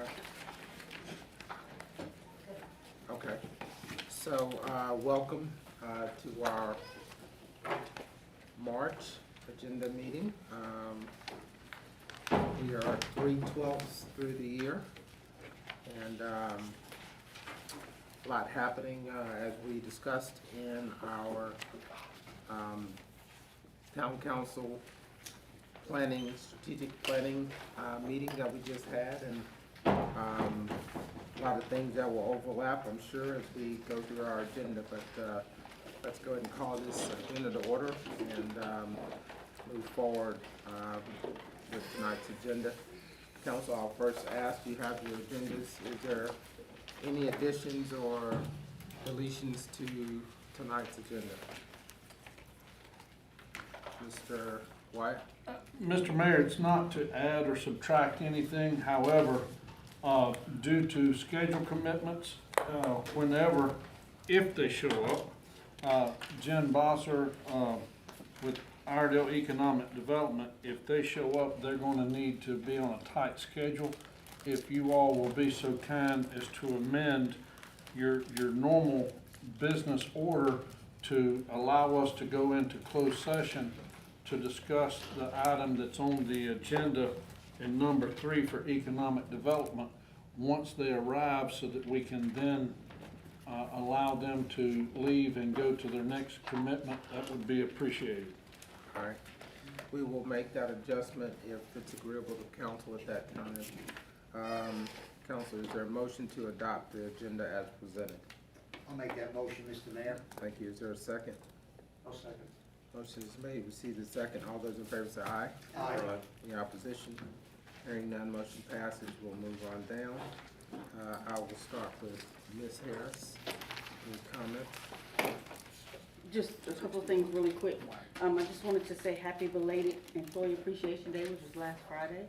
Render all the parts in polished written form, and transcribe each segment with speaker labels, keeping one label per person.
Speaker 1: Okay. Okay. So, welcome to our March agenda meeting. We are 3/12 through the year, and a lot happening as we discussed in our town council planning, strategic planning meeting that we just had, and a lot of things that will overlap, I'm sure, as we go through our agenda, but let's go ahead and call this agenda to order and move forward with tonight's agenda. Council, I'll first ask, you have your agendas. Is there any additions or deletions to tonight's agenda? Mr. White?
Speaker 2: Mr. Mayor, it's not to add or subtract anything. However, due to schedule commitments, whenever, if they show up, Jen Bosser with Iredell Economic Development, if they show up, they're going to need to be on a tight schedule. If you all will be so kind as to amend your normal business order to allow us to go into closed session to discuss the item that's on the agenda in number 3 for economic development, once they arrive, so that we can then allow them to leave and go to their next commitment, that would be appreciated.
Speaker 1: All right. We will make that adjustment if it's agreeable to council at that time. Council, is there a motion to adopt the agenda as presented?
Speaker 3: I'll make that motion, Mr. Mayor.
Speaker 1: Thank you. Is there a second?
Speaker 3: I'll second.
Speaker 1: Motion is made. Receive the second. All those in favor say aye.
Speaker 3: Aye.
Speaker 1: Any opposition? Hearing none, motion passes. We'll move on down. I will start with Ms. Harris. Any comments?
Speaker 4: Just a couple of things really quick. I just wanted to say happy belated Employee Appreciation Day, which was last Friday.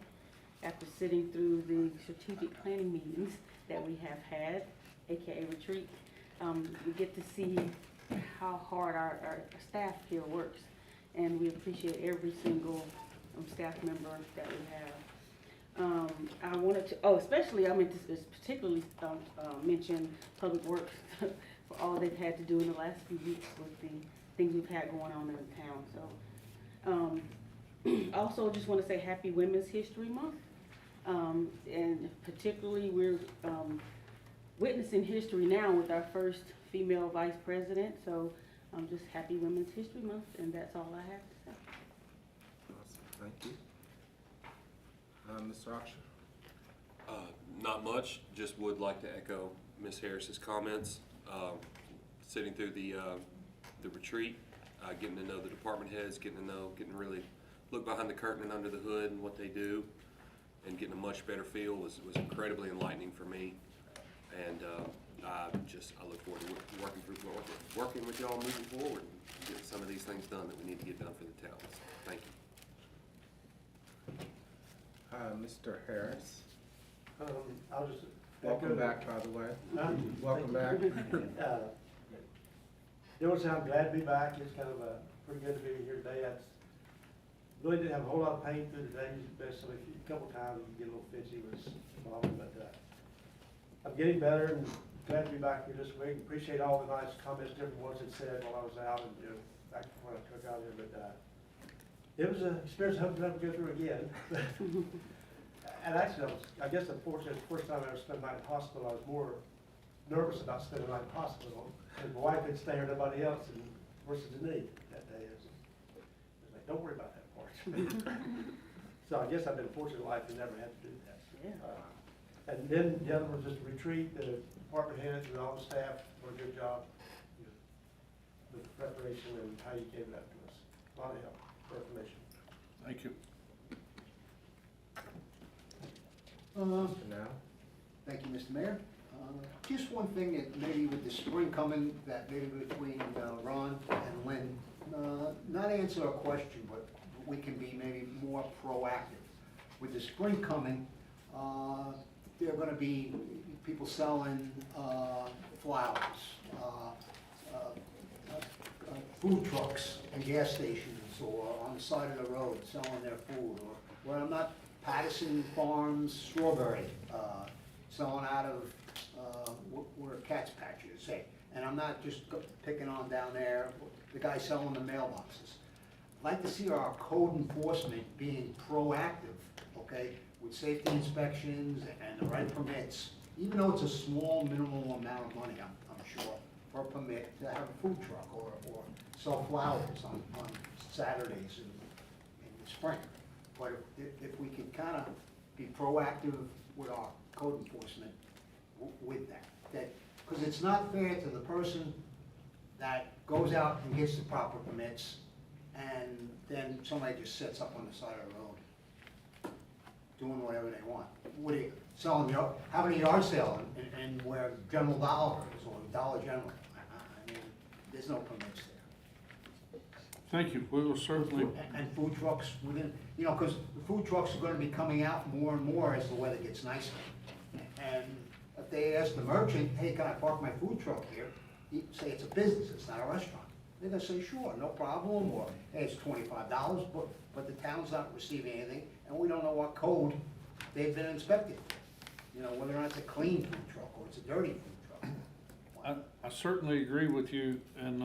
Speaker 4: After sitting through the strategic planning meetings that we have had, AKA retreat, we get to see how hard our staff here works. And we appreciate every single staff member that we have. I wanted to, especially, I mean, particularly mention Public Works for all they've had to do in the last few weeks with the things we've had going on in the town. So, also just want to say Happy Women's History Month. And particularly we're witnessing history now with our first female vice president. So just Happy Women's History Month, and that's all I have to say.
Speaker 1: Awesome. Thank you. Mr. Oxer?
Speaker 5: Not much, just would like to echo Ms. Harris's comments. Sitting through the retreat, getting to know the department heads, getting really look behind the curtain and under the hood and what they do, and getting a much better feel was incredibly enlightening for me. And I look forward to working with y'all moving forward and getting some of these things done that we need to get done for the town. So, thank you.
Speaker 1: Mr. Harris?
Speaker 3: I'll just.
Speaker 1: Welcome back, by the way. Welcome back.
Speaker 3: I'm glad to be back. It's kind of pretty good to be here today. I really didn't have a whole lot of pain through the day, especially a couple times you get a little fidgety with mom, but I'm getting better and glad to be back here this week. Appreciate all the nice comments, different ones that said while I was out and back when I took out here, but it was an experience I hope to never go through again. And actually, I guess unfortunately, the first time I ever spent a night in hospital, I was more nervous about spending a night in hospital. And my wife didn't stay here, nobody else, and versus the need that day. It was like, don't worry about that part. So I guess I've been fortunate in life to never have to do that.
Speaker 4: Yeah.
Speaker 3: And then the other was just a retreat. The department heads and all the staff did a good job with the preparation and how you gave it up to us. A lot of help for information.
Speaker 2: Thank you.
Speaker 1: Mr. Now?
Speaker 3: Thank you, Mr. Mayor. Just one thing that maybe with the spring coming, that maybe between Ron and Lynn, not answer a question, but we can be maybe more proactive. With the spring coming, there are going to be people selling flowers, food trucks and gas stations, or on the side of the road selling their food, or where I'm not, Patterson Farms strawberry
Speaker 6: selling out of, where Cat's Patch is, say. And I'm not just picking on down there, the guy selling the mailboxes. I'd like to see our code enforcement being proactive, okay, with safety inspections and the right permits. Even though it's a small minimal amount of money, I'm sure, for a permit to have a food truck or sell flowers on Saturdays in the spring. But if we can kind of be proactive with our code enforcement with that, because it's not fair to the person that goes out and gets the proper permits, and then somebody just sits up on the side of the road, doing whatever they want. What are you, having a yard sale and where General Dollar is, or Dollar General? I mean, there's no permits there.
Speaker 2: Thank you, we will certainly,
Speaker 6: And food trucks within, you know, because the food trucks are gonna be coming out more and more as the weather gets nicer. And if they ask the merchant, hey, can I park my food truck here? You say it's a business, it's not a restaurant. They're gonna say, sure, no problem, or, hey, it's $25, but the town's not receiving anything, and we don't know what code they've been inspected. You know, whether or not it's a clean food truck or it's a dirty food truck.
Speaker 2: I certainly agree with you, and,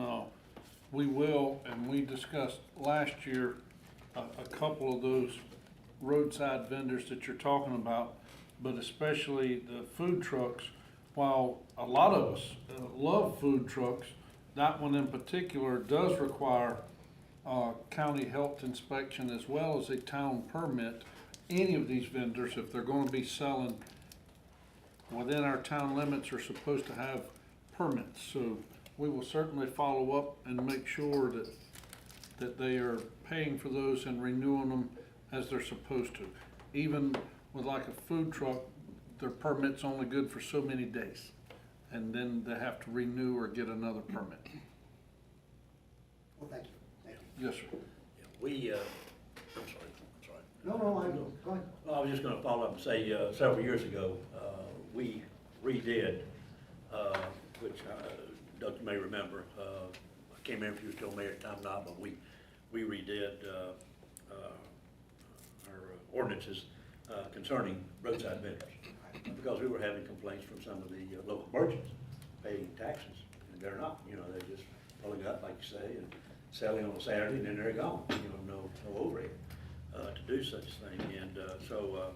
Speaker 2: we will, and we discussed last year, a couple of those roadside vendors that you're talking about, but especially the food trucks. While a lot of us love food trucks, that one in particular does require county health inspection as well as a town permit. Any of these vendors, if they're gonna be selling within our town limits, are supposed to have permits. So we will certainly follow up and make sure that they are paying for those and renewing them as they're supposed to. Even with like a food truck, their permit's only good for so many days, and then they have to renew or get another permit.
Speaker 6: Well, thank you. Thank you.
Speaker 2: Yes, sir.
Speaker 7: We, I'm sorry.
Speaker 6: No, go ahead.
Speaker 7: Well, I was just gonna follow up and say, several years ago, we redid, which, Doug, you may remember, I can't remember if you were still mayor at the time or not, but we redid, our ordinances, concerning roadside vendors. Because we were having complaints from some of the local merchants paying taxes, and they're not, you know, they're just pulling up, like you say, and selling on a Saturday, and then they're gone, you know, no overhead to do such a thing. And so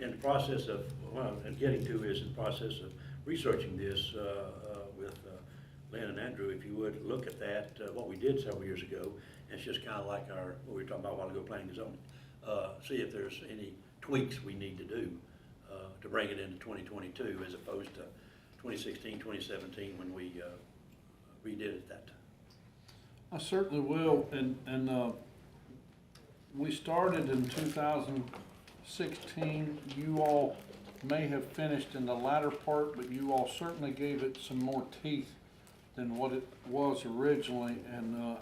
Speaker 7: in the process of, well, and getting to is in the process of researching this with Lynn and Andrew, if you would look at that, what we did several years ago, and it's just kind of like what we were talking about a while ago, planning and zoning. See if there's any tweaks we need to do to bring it into 2022 as opposed to 2016, 2017 when we redid it that time.
Speaker 2: I certainly will, and we started in 2016. You all may have finished in the latter part, but you all certainly gave it some more teeth than what it was originally. And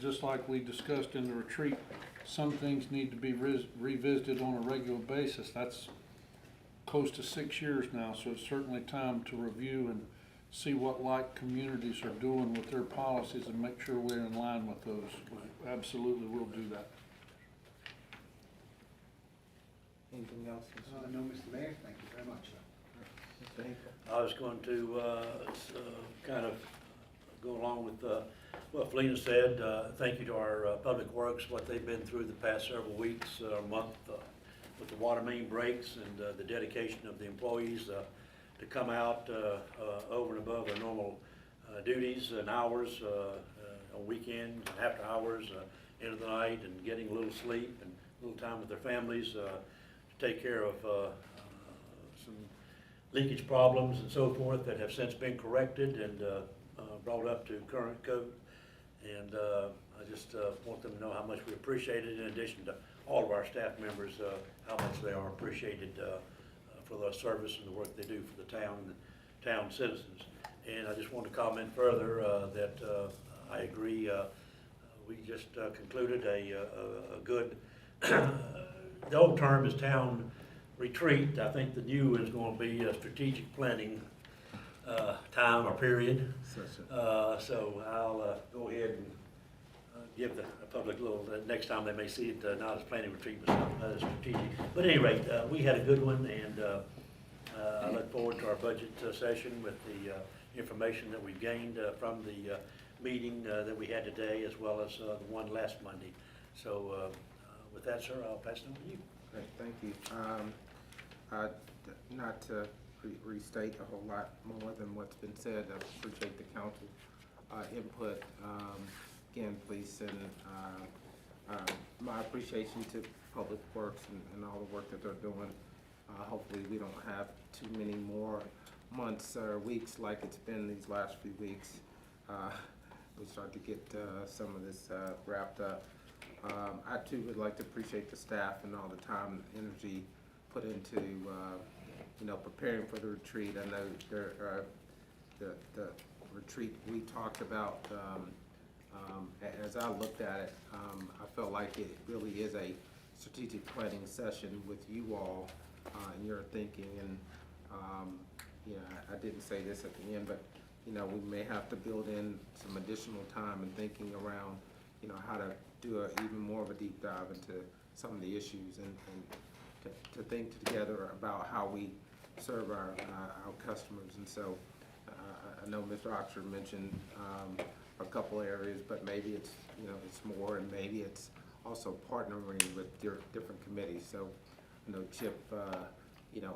Speaker 2: just like we discussed in the retreat, some things need to be revisited on a regular basis. That's close to 6 years now, so it's certainly time to review and see what like communities are doing with their policies and make sure we're in line with those. We absolutely will do that.
Speaker 1: Anything else?
Speaker 6: No, Mr. Mayor, thank you very much.
Speaker 1: Mr. Hinkle?
Speaker 7: I was going to kind of go along with what Felina said. Thank you to our Public Works, what they've been through the past several weeks, or month, with the water main breaks and the dedication of the employees to come out over and above their normal duties and hours on weekends, after hours, end of the night, and getting a little sleep and a little time with their families to take care of some leakage problems and so forth that have since been corrected and brought up to current code. And I just want them to know how much we appreciate it, in addition to all of our staff members, how much they are appreciated for the service and the work they do for the town and the town citizens. And I just want to comment further that I agree. We just concluded a good, the old term is town retreat. I think the new is going to be a strategic planning time or period. So I'll go ahead and give the public a little, next time they may see it, not as planning retreat, but something strategic. But at any rate, we had a good one, and I look forward to our budget session with the information that we've gained from the meeting that we had today, as well as the one last Monday. So with that, sir, I'll pass it on to you.
Speaker 1: Great, thank you. Not to restate a whole lot more than what's been said, I appreciate the council input. Again, please send my appreciation to Public Works and all the work that they're doing. Hopefully, we don't have too many more months or weeks like it's been these last few weeks. We start to get some of this wrapped up. I too would like to appreciate the staff and all the time and energy put into, preparing for the retreat. I know the retreat we talked about, as I looked at it, I felt like it really is a strategic planning session with you all and your thinking. And, I didn't say this at the end, but, we may have to build in some additional time and thinking around, how to do even more of a deep dive into some of the issues and to think together about how we serve our customers. And so I know Mr. Oxford mentioned a couple areas, but maybe it's, it's more, and maybe it's also partnering with different committees. So, Chip,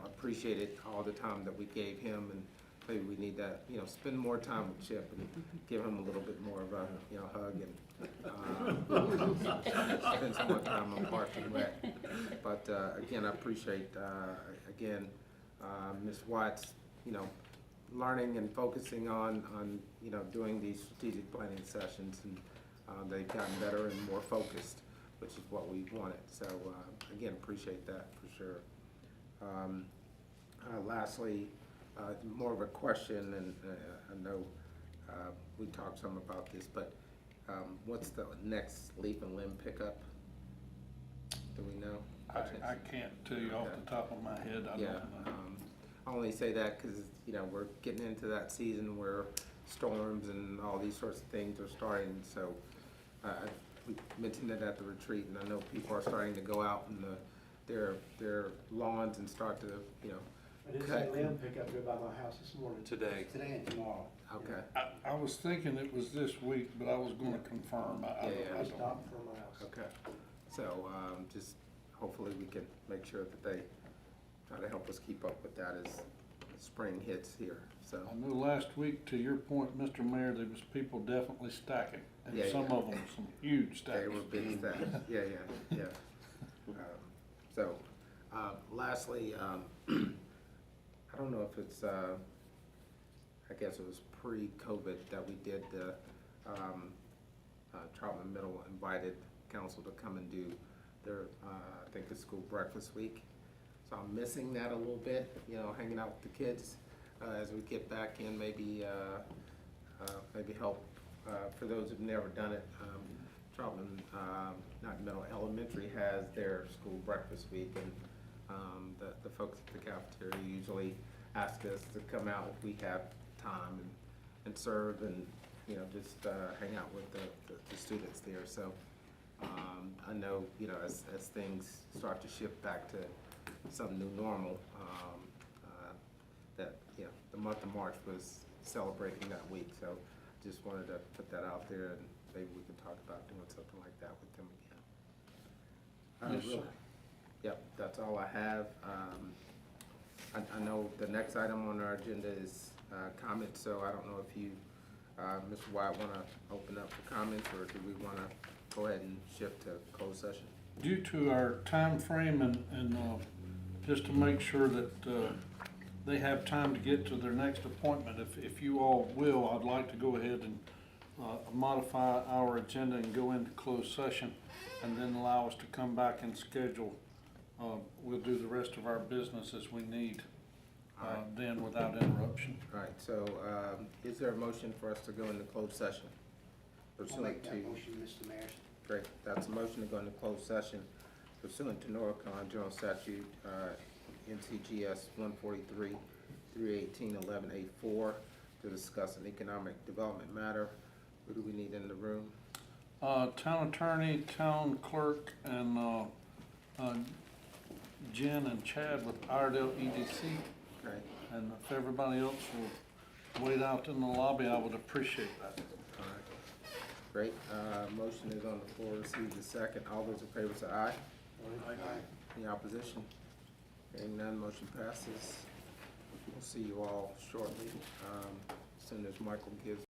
Speaker 1: appreciated all the time that we gave him, and maybe we need to, spend more time with Chip and give him a little bit more of a, hug and spend some more time on Parks and Rec. But again, I appreciate, Ms. Watts, learning and focusing on doing these strategic planning sessions, and they've gotten better and more focused, which is what we wanted. So again, appreciate that for sure. Lastly, more of a question, and I know we talked some about this, but what's the next leaf and limb pickup? Do we know?
Speaker 2: I can't tell you off the top of my head. I don't know.
Speaker 1: I only say that because, we're getting into that season where storms and all these sorts of things are starting. So we mentioned it at the retreat, and I know people are starting to go out in their lawns and start to,
Speaker 3: I did see
Speaker 1: cut.
Speaker 3: limb pick up here by my house this morning.
Speaker 5: Today.
Speaker 6: Today and tomorrow.
Speaker 1: Okay.
Speaker 2: I was thinking it was this week, but I was gonna confirm. I
Speaker 1: Yeah,
Speaker 3: I
Speaker 2: don't
Speaker 3: stopped for my house.
Speaker 1: Okay. So just hopefully we can make sure that they try to help us keep up with that as spring hits here. So.
Speaker 2: I knew last week, to your point, Mr. Mayor, there was people definitely stacking, and
Speaker 1: Yeah,
Speaker 2: some
Speaker 1: yeah.
Speaker 2: of them, some huge
Speaker 1: They
Speaker 2: stacks.
Speaker 1: were big stacks, yeah. So, lastly, I don't know if it's, I guess it was pre-COVID that we did the, Troutman Middle invited council to come and do their, I think it's school breakfast week. So I'm missing that a little bit, hanging out with the kids, as we get back in, maybe help, for those who've never done it. Troutman, not Middle, Elementary has their school breakfast week, and the folks at the cafeteria usually ask us to come out if we have time and serve and, just hang out with the students there. So I know, as things start to shift back to some new normal, that, the month of March was celebrating that week. So just wanted to put that out there, and maybe we can talk about doing something like that with them again.
Speaker 2: Yes, sir.
Speaker 1: Yep, that's all I have. I know the next item on our agenda is comments, so I don't know if you, Mr. White, want to open up for comments, or do we want to go ahead and shift to closed session?
Speaker 2: Due to our time frame and just to make sure that they have time to get to their next appointment, if you all will, I'd like to go ahead and modify our agenda and go into closed session, and then allow us to come back and schedule. We'll do the rest of our business as we need, then without interruption.
Speaker 1: All right, so is there a motion for us to go into closed session?
Speaker 6: I'll make that motion, Mr. Mayor.
Speaker 1: Great, that's a motion to go into closed session pursuant to Norcon General Statute, NCGS 143-318-11A4, to discuss an economic development matter. Who do we need in the room?
Speaker 2: Town attorney, town clerk, and Jen and Chad with Iredell EDC.
Speaker 1: Okay,
Speaker 2: And if everybody else will wait out in the lobby, I would appreciate that.
Speaker 1: all right. Great, motion is on the floor, receive the second. All those in favor say aye. Any opposition? Hearing none, motion passes. We'll see you all shortly, as soon as Michael gives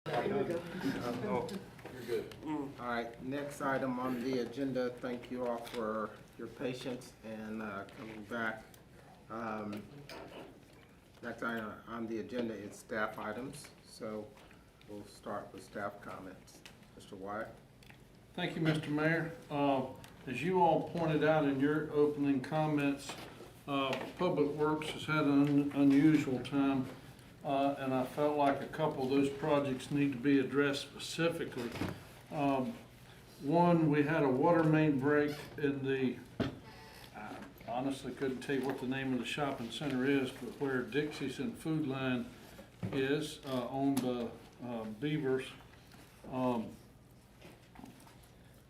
Speaker 4: There we go.
Speaker 2: Oh, you're good.
Speaker 1: All right, next item on the agenda, thank you all for your patience and coming back. Next item on the agenda is staff items, so we'll start with staff comments. Mr. Wyatt?
Speaker 2: Thank you, Mr. Mayor. As you all pointed out in your opening comments, Public Works has had an unusual time, and I felt like a couple of those projects need to be addressed specifically. One, we had a water main break in the, I honestly couldn't tell you what the name of the shopping center is, but where Dixie's and Food Line is, on the Beavers.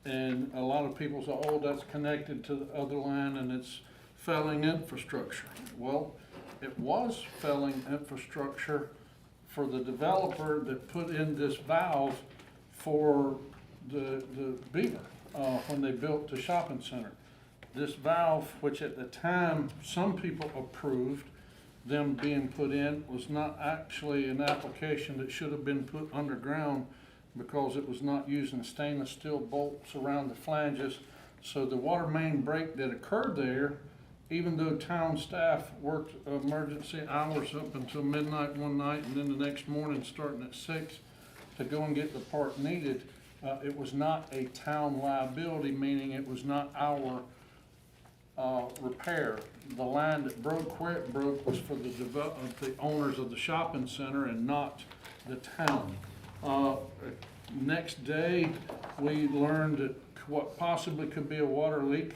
Speaker 2: And a lot of people say, oh, that's connected to the other line and it's failing infrastructure. Well, it was failing infrastructure for the developer that put in this valve for the Beaver, when they built the shopping center. This valve, which at the time some people approved them being put in, was not actually an application that should have been put underground because it was not using stainless steel bolts around the flanges. So the water main break that occurred there, even though town staff worked emergency hours up until midnight one night and then the next morning starting at 6 to go and get the part needed, it was not a town liability, meaning it was not our repair. The line that broke where it broke was for the owners of the shopping center and not the town. Next day, we learned that what possibly could be a water leak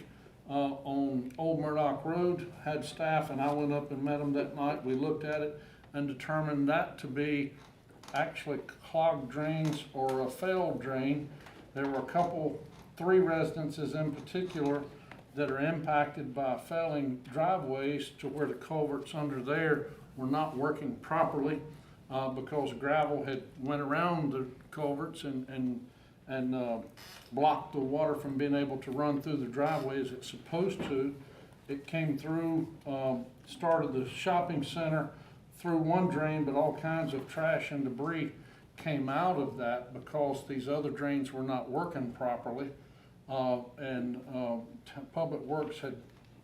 Speaker 2: on Old Murdock Road. Had staff, and I went up and met them that night. We looked at it and determined that to be actually clogged drains or a failed drain. There were three residences in particular that are impacted by failing driveways to where the culverts under there were not working properly. Because gravel had went around the culverts and blocked the water from being able to run through the driveway as it's supposed to. It came through, started the shopping center through one drain, but all kinds of trash and debris came out of that because these other drains were not working properly. Public Works had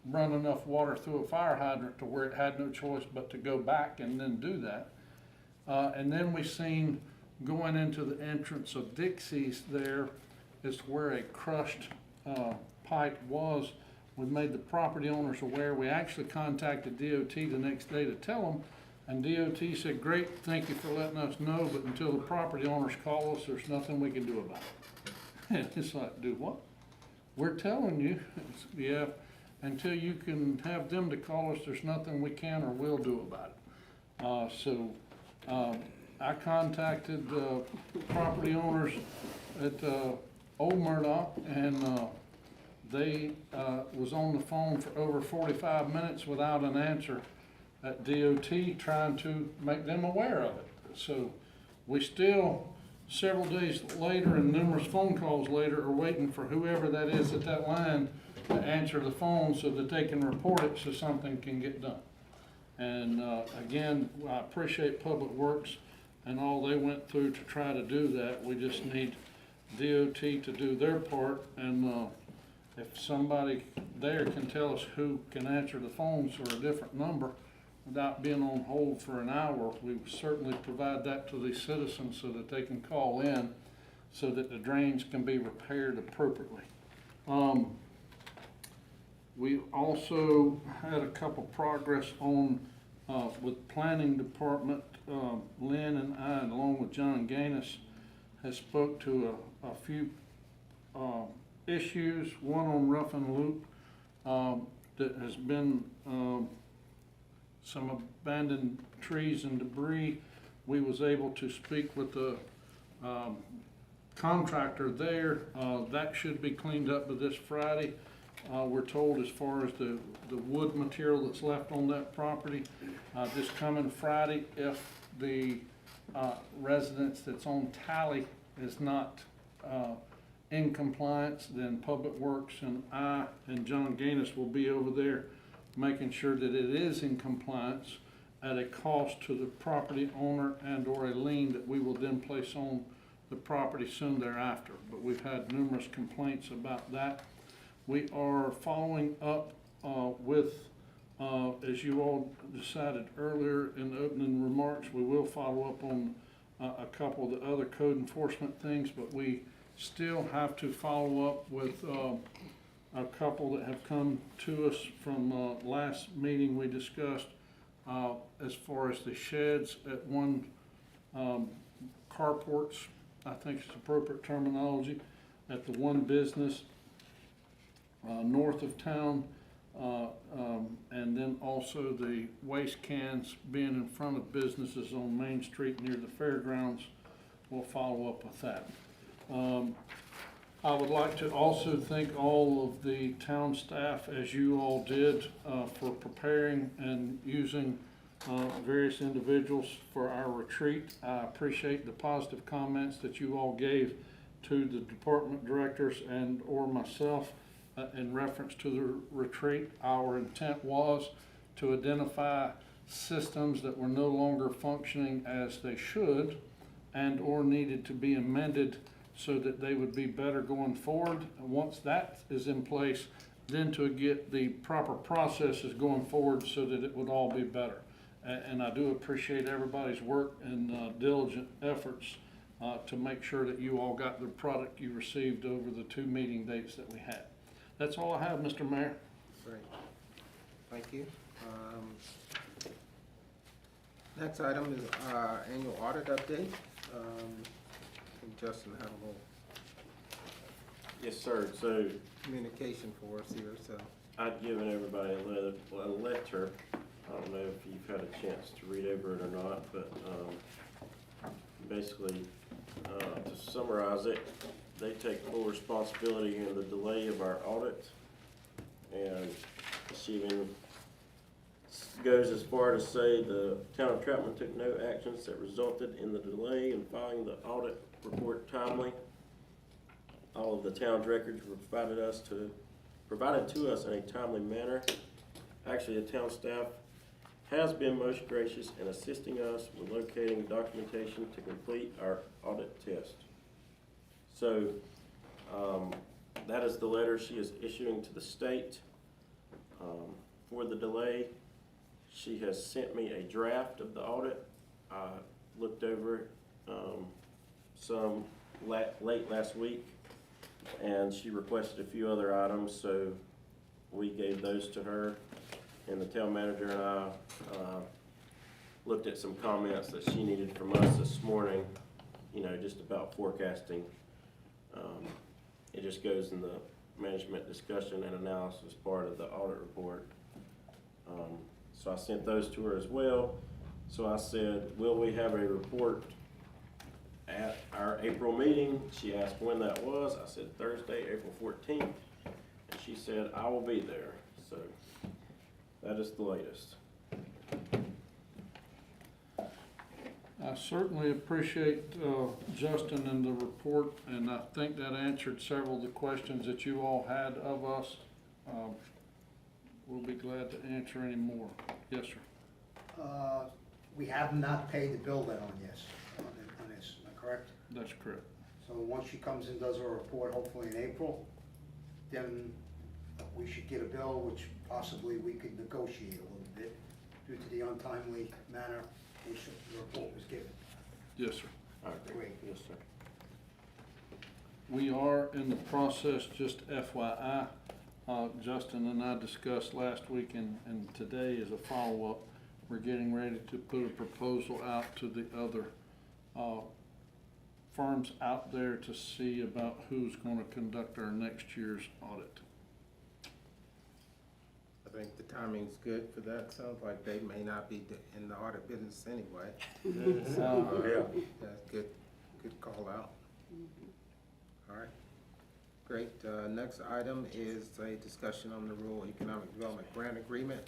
Speaker 2: run enough water through a fire hydrant to where it had no choice but to go back and then do that. And then we seen going into the entrance of Dixie's there is where a crushed pipe was. We made the property owners aware. We actually contacted DOT the next day to tell them, and DOT said, great, thank you for letting us know, but until the property owners call us, there's nothing we can do about it. And it's like, do what? We're telling you, yeah, until you can have them to call us, there's nothing we can or will do about it. I contacted property owners at Old Murdock, and they was on the phone for over 45 minutes without an answer at DOT, trying to make them aware of it. So we still, several days later and numerous phone calls later, are waiting for whoever that is at that line to answer the phone so that they can report it so something can get done. And again, I appreciate Public Works and all they went through to try to do that. We just need DOT to do their part, and if somebody there can tell us who can answer the phones or a different number without being on hold for an hour, we certainly provide that to the citizens so that they can call in so that the drains can be repaired appropriately. We also had a couple progress on with planning department. Lynn and I, along with John Gaines, has spoke to a few issues. One on Rough and Loop that has been some abandoned trees and debris. We was able to speak with the contractor there. That should be cleaned up by this Friday. We're told as far as the wood material that's left on that property, this coming Friday, if the residence that's on Tally is not in compliance, then Public Works and I and John Gaines will be over there making sure that it is in compliance. at a cost to the property owner and/or a lien that we will then place on the property soon thereafter. But we've had numerous complaints about that. We are following up with, as you all decided earlier in the opening remarks, we will follow up on a couple of the other code enforcement things, but we still have to follow up with a couple that have come to us from last meeting we discussed as far as the sheds at one carports, I think it's appropriate terminology, at the one business north of town, and then also the waste cans being in front of businesses on Main Street near the fairgrounds. We'll follow up with that. I would like to also thank all of the town staff, as you all did, for preparing and using various individuals for our retreat. I appreciate the positive comments that you all gave to the department directors and or myself in reference to the retreat. Our intent was to identify systems that were no longer functioning as they should and or needed to be amended so that they would be better going forward. And once that is in place, then to get the proper processes going forward so that it would all be better. And I do appreciate everybody's work and diligent efforts to make sure that you all got the product you received over the 2 meeting dates that we had. That's all I have, Mr. Mayor.
Speaker 1: Great. Thank you. Next item is annual audit update. I think Justin had a little
Speaker 8: Yes, sir. So
Speaker 1: communication for us here, so.
Speaker 8: I'd given everybody a letter. I don't know if you've had a chance to read over it or not, but basically, to summarize it, they take full responsibility in the delay of our audit, and she even goes as far to say the town of Troutman took no actions that resulted in the delay in filing the audit report timely. All of the town's records were provided to us in a timely manner. Actually, the town staff has been most gracious in assisting us with locating documentation to complete our audit test. So that is the letter she is issuing to the state for the delay. She has sent me a draft of the audit. I looked over it some late last week, and she requested a few other items, so we gave those to her. And the town manager and I looked at some comments that she needed from us this morning, you know, just about forecasting. It just goes in the management discussion and analysis part of the audit report. So I sent those to her as well. So I said, will we have a report at our April meeting? She asked when that was. I said Thursday, April 14th. And she said, I will be there. So that is the latest.
Speaker 2: I certainly appreciate Justin and the report, and I think that answered several of the questions that you all had of us. We'll be glad to answer any more. Yes, sir.
Speaker 6: We have not paid the bill that on this, am I correct?
Speaker 2: That's correct.
Speaker 6: So once she comes and does her report, hopefully in April, then we should get a bill, which possibly we could negotiate a little bit due to the untimely manner in which the report was given.
Speaker 2: Yes, sir.
Speaker 8: All right,
Speaker 6: Great.
Speaker 8: Yes, sir.
Speaker 2: We are in the process, just FYI, Justin and I discussed last week, and today is a follow-up. We're getting ready to put a proposal out to the other firms out there to see about who's going to conduct our next year's audit.
Speaker 1: I think the timing's good for that. Sounds like they may not be in the audit business anyway.
Speaker 8: Yeah.
Speaker 1: That's good call out. All right, great. Next item is a discussion on the Rural Economic Development Grant Agreement.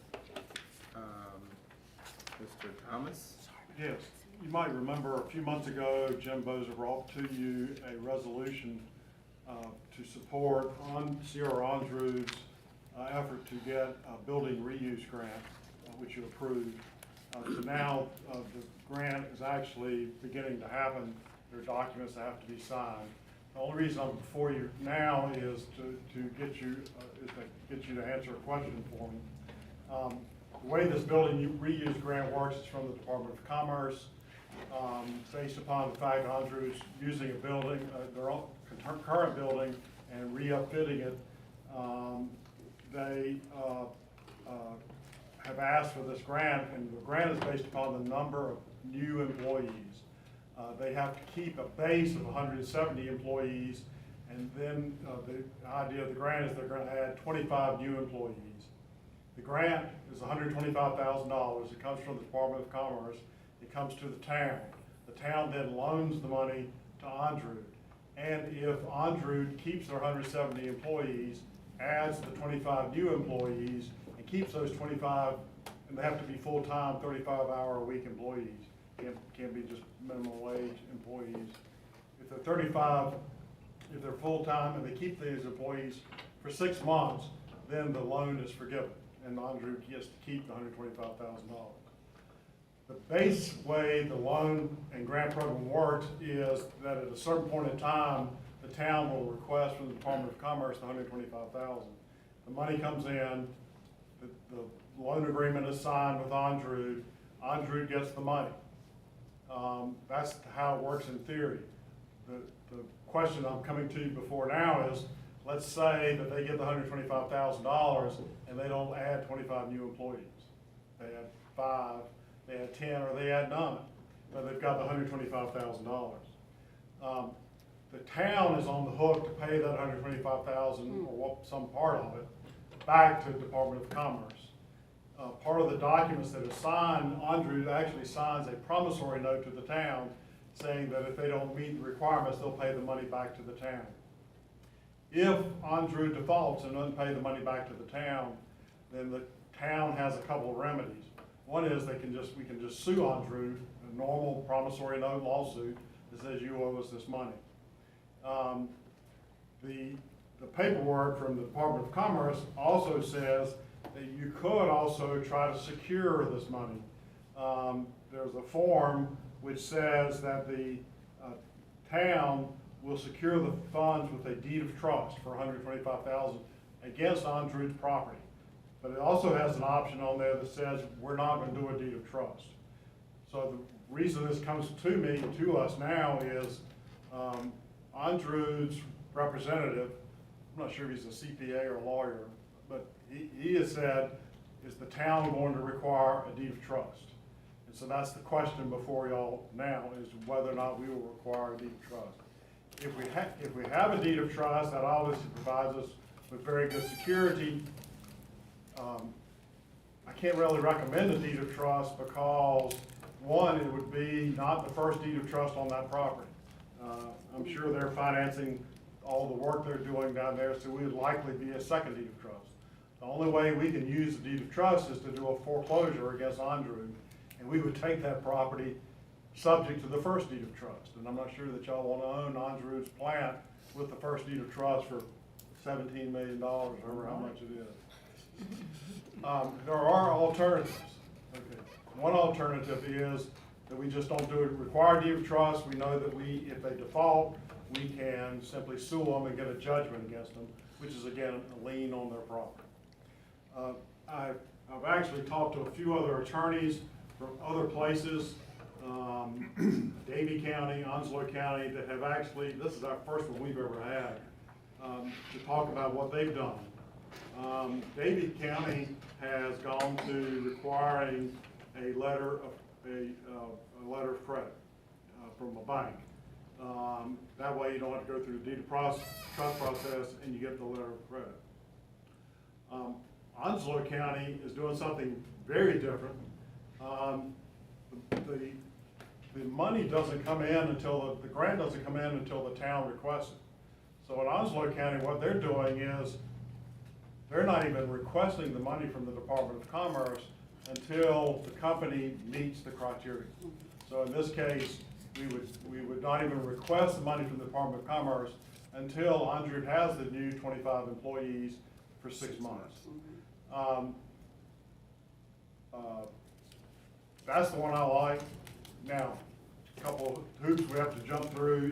Speaker 1: Mr. Thomas?
Speaker 9: Yes, you might remember a few months ago, Jim Boza brought to you a resolution to support Sierra Andrews' effort to get a building reuse grant, which you approved, to now, the grant is actually beginning to happen. There are documents that have to be signed. The only reason I'm before you now is to get you, to answer a question for me. The way this building reuse grant works is from the Department of Commerce, based upon the fact Andrew's using a building, their own current building, and re-upfitting it. They have asked for this grant, and the grant is based upon the number of new employees. They have to keep a base of 170 employees, and then the idea of the grant is they're going to add 25 new employees. The grant is $125,000. It comes from the Department of Commerce. It comes to the town. The town then loans the money to Andrew. And if Andrew keeps their 170 employees, adds the 25 new employees, and keeps those 25, and they have to be full-time, 35-hour-a-week employees. Can't be just minimum wage employees. If they're 35, if they're full-time and they keep these employees for 6 months, then the loan is forgiven, and Andrew gets to keep the $125,000. The base way the loan and grant program works is that at a certain point in time, the town will request from the Department of Commerce the $125,000. The money comes in, the loan agreement is signed with Andrew. Andrew gets the money. That's how it works in theory. The question I'm coming to you before now is, let's say that they get the $125,000 and they don't add 25 new employees. They add 5, they add 10, or they add none, but they've got the $125,000. The town is on the hook to pay that $125,000 or some part of it back to the Department of Commerce. Part of the documents that are signed, Andrew actually signs a promissory note to the town saying that if they don't meet the requirements, they'll pay the money back to the town. If Andrew defaults and doesn't pay the money back to the town, then the town has a couple of remedies. One is we can just sue Andrew, a normal promissory note lawsuit that says you owe us this money. The paperwork from the Department of Commerce also says that you could also try to secure this money. There's a form which says that the town will secure the funds with a deed of trust for $125,000 against Andrew's property. But it also has an option on there that says we're not going to do a deed of trust. So the reason this comes to us now is Andrew's representative, I'm not sure if he's a CPA or a lawyer, but he has said, is the town going to require a deed of trust? And so that's the question before y'all now, is whether or not we will require a deed of trust. If we have a deed of trust, that obviously provides us with very good security. I can't really recommend a deed of trust because, one, it would be not the first deed of trust on that property. I'm sure they're financing all the work they're doing down there, so we would likely be a second deed of trust. The only way we can use the deed of trust is to do a foreclosure against Andrew, and we would take that property subject to the first deed of trust. And I'm not sure that y'all want to own Andrew's plant with the first deed of trust for $17 million, or how much it is. There are alternatives. Okay. One alternative is that we just don't do it, require deed of trust. We know that if they default, we can simply sue them and get a judgment against them, which is again a lien on their property. I've actually talked to a few other attorneys from other places, Davie County, Onslow County, that have actually, this is our first one we've ever had, to talk about what they've done. Davie County has gone to requiring a letter of credit from a bank. That way you don't have to go through the deed of trust process and you get the letter of credit. Onslow County is doing something very different. The money doesn't come in until, the grant doesn't come in until the town requests it. So in Onslow County, what they're doing is, they're not even requesting the money from the Department of Commerce until the company meets the criteria. So in this case, we would not even request the money from the Department of Commerce until Andrew has the new 25 employees for 6 months. that's the one I like. Now, a couple of hoops we have to jump through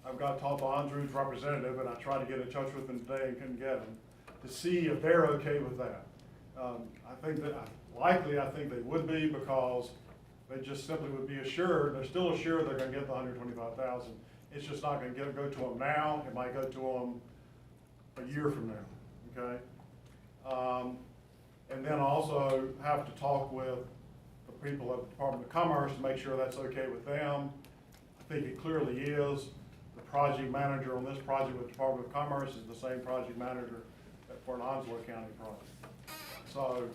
Speaker 9: I've got to talk to Andrew's representative, and I tried to get in touch with them today and couldn't get them, to see if they're okay with that. I think they would be, because they just simply would be assured, they're still assured they're gonna get the $125,000. It's just not gonna go to them now, it might go to them a year from now, okay? And then also have to talk with the people at the Department of Commerce to make sure that's okay with them. I think it clearly is. The project manager on this project with the Department of Commerce is the same project manager for an Onslow County project. So,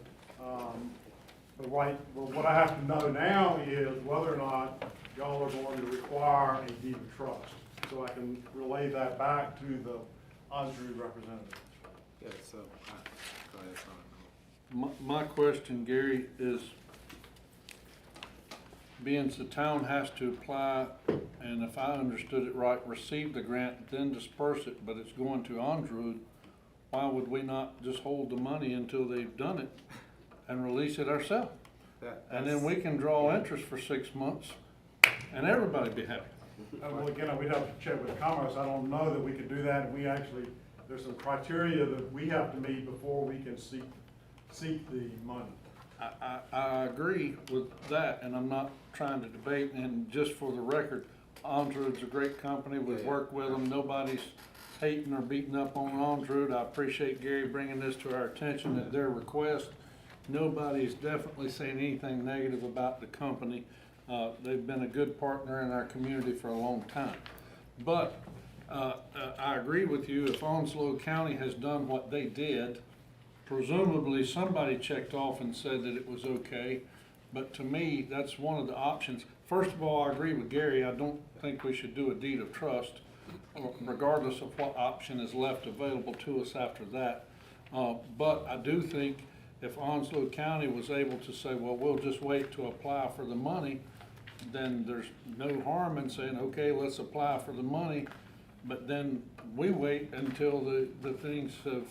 Speaker 9: but what I have to know now is whether or not y'all are going to require a deed of trust. So I can relay that back to the Andrew representative.
Speaker 1: Yeah, so, go ahead, Sean.
Speaker 2: My question, Gary, is being the town has to apply, and if I understood it right, receive the grant, then disperse it, but it's going to Andrew, why would we not just hold the money until they've done it and release it ourselves? And then we can draw interest for 6 months and everybody be happy.
Speaker 9: Well, again, we'd have to check with Commerce. I don't know that we could do that. We actually, there's some criteria that we have to meet before we can seek the money.
Speaker 2: I agree with that, and I'm not trying to debate, and just for the record, Andrew's a great company, we've worked with them, nobody's hating or beating up on Andrew. I appreciate Gary bringing this to our attention at their request. Nobody's definitely saying anything negative about the company. They've been a good partner in our community for a long time. But I agree with you, if Onslow County has done what they did, presumably somebody checked off and said that it was okay. But to me, that's one of the options. First of all, I agree with Gary, I don't think we should do a deed of trust, regardless of what option is left available to us after that. But I do think if Onslow County was able to say, well, we'll just wait to apply for the money, then there's no harm in saying, okay, let's apply for the money, but then we wait until the things have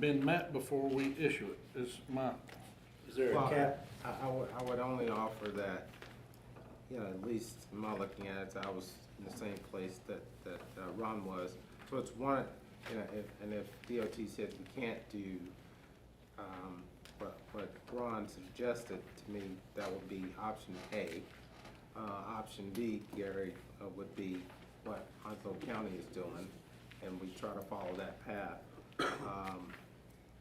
Speaker 2: been met before we issue it, is
Speaker 7: there a
Speaker 1: Well,
Speaker 7: cap?
Speaker 1: I would only offer that, you know, at least in my looking at it, I was in the same place that Ron was. So it's one, you know, if DOT said we can't do, what Ron suggested to me, that would be option A. Option B, Gary, would be what Onslow County is doing, and we try to follow that path.